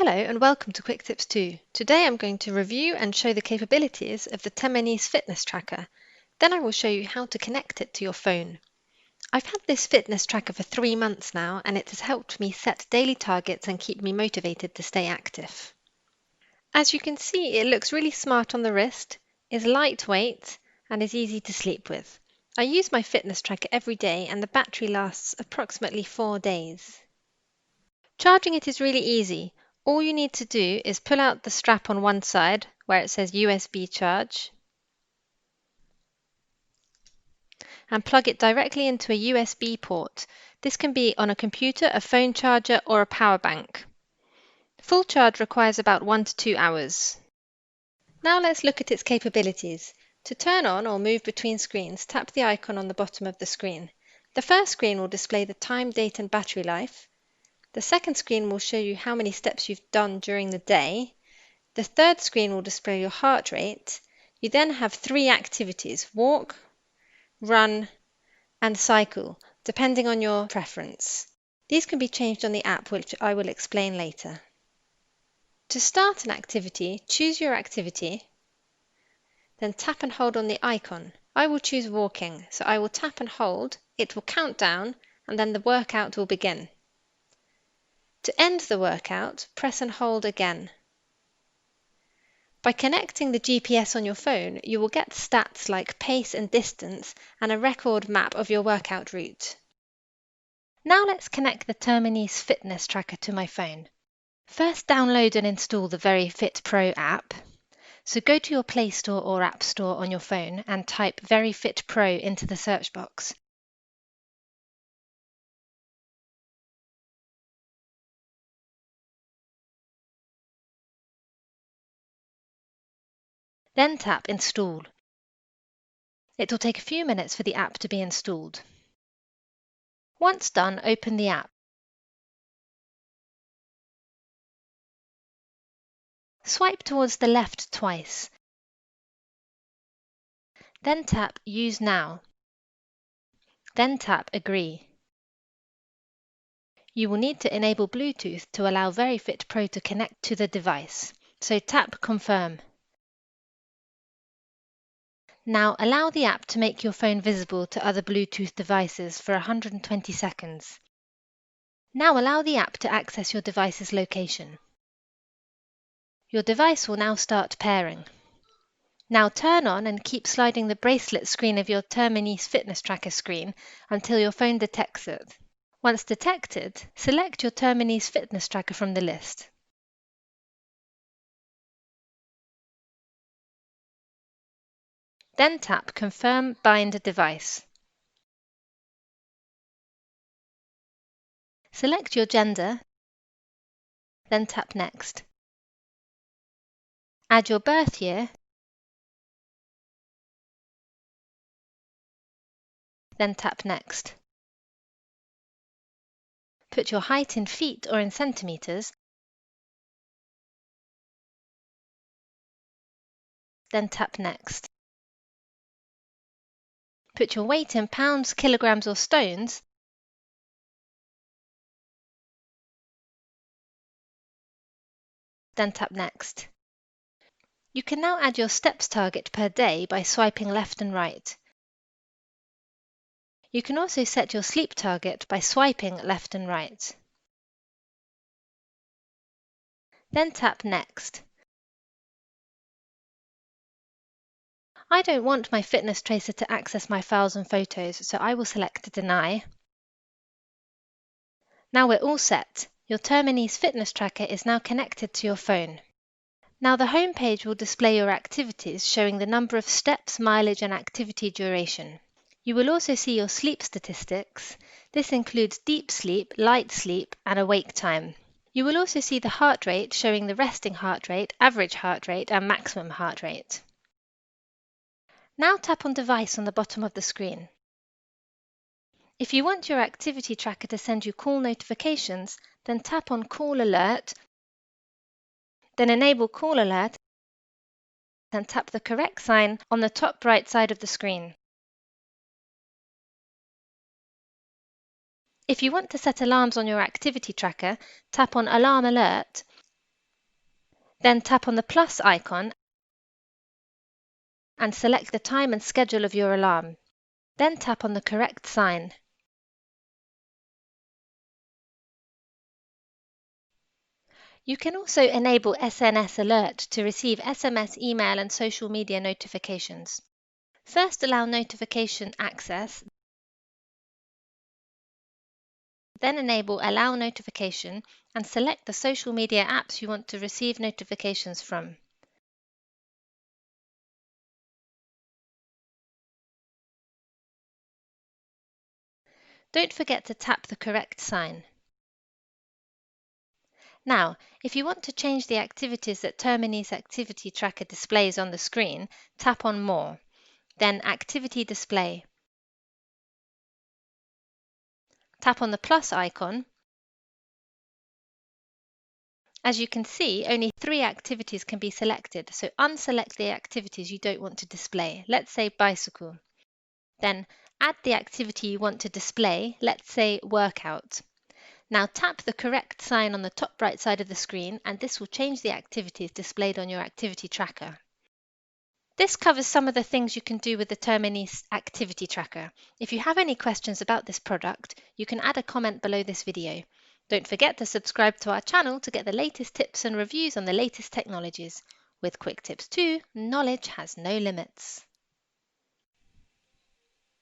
Hello and welcome to Quick Tips 2. Today I'm going to review and show the capabilities of the Teminice Fitness tracker. Then I will show you how to connect it to your phone. I've had this fitness tracker for 3 months now and it has helped me set daily targets and keep me motivated to stay active. As you can see, it looks really smart on the wrist, is lightweight and is easy to sleep with. I use my fitness tracker every day and the battery lasts approximately 4 days. Charging it is really easy. All you need to do is pull out the strap on one side where it says USB charge and plug it directly into a USB port. This can be on a computer, a phone charger or a power bank. Full charge requires about 1 to 2 hours. Now let's look at its capabilities. To turn on or move between screens, tap the icon on the bottom of the screen. The first screen will display the time, date and battery life. The second screen will show you how many steps you've done during the day. The third screen will display your heart rate. You then have 3 activities: walk, run, and cycle, depending on your preference. These can be changed on the app, which I will explain later. To start an activity, choose your activity, then tap and hold on the icon. I will choose walking, so I will tap and hold, it will count down, and then the workout will begin. To end the workout, press and hold again. By connecting the GPS on your phone, you will get stats like pace and distance and a record map of your workout route. Now let's connect the Teminice Fitness tracker to my phone. First, download and install the Veryfitpro app. So go to your Play Store or App Store on your phone and type Veryfitpro into the search box. Then tap Install. It will take a few minutes for the app to be installed. Once done, open the app. Swipe towards the left twice. Then tap Use Now. Then tap Agree. You will need to enable Bluetooth to allow Veryfitpro to connect to the device, so tap Confirm. Now allow the app to make your phone visible to other Bluetooth devices for 120 seconds. Now allow the app to access your device's location. Your device will now start pairing. Now turn on and keep sliding the bracelet screen of your Teminice Fitness tracker screen until your phone detects it. Once detected, select your Teminice Fitness tracker from the list. Then tap Confirm Bind Device. Select your gender, then tap Next. Add your birth year, then tap Next. Put your height in feet or in centimeters, then tap Next. Put your weight in pounds, kilograms or stones, then tap Next. You can now add your steps target per day by swiping left and right. You can also set your sleep target by swiping left and right. Then tap Next. I don't want my fitness tracer to access my files and photos, so I will select Deny. Now we're all set. Your Teminice Fitness tracker is now connected to your phone. Now the home page will display your activities showing the number of steps, mileage and activity duration. You will also see your sleep statistics. This includes deep sleep, light sleep and awake time. You will also see the heart rate showing the resting heart rate, average heart rate and maximum heart rate. Now tap on Device on the bottom of the screen. If you want your activity tracker to send you call notifications, then tap on Call Alert, then enable Call Alert and tap the correct sign on the top right side of the screen. If you want to set alarms on your activity tracker, tap on Alarm Alert. Then tap on the plus icon and select the time and schedule of your alarm. Then tap on the correct sign. You can also enable SNS Alert to receive SMS, email, and social media notifications. First, allow notification access, then enable Allow Notification and select the social media apps you want to receive notifications from. Don't forget to tap the correct sign. Now, if you want to change the activities that Teminice Activity Tracker displays on the screen, tap on More, then Activity Display. Tap on the plus icon. As you can see, only 3 activities can be selected, so unselect the activities you don't want to display. Let's say bicycle. Then add the activity you want to display, let's say workout. Now tap the correct sign on the top right side of the screen and this will change the activities displayed on your activity tracker. This covers some of the things you can do with the Teminice Activity Tracker. If you have any questions about this product, you can add a comment below this video. Don't forget to subscribe to our channel to get the latest tips and reviews on the latest technologies. With quick tips too, knowledge has no limits.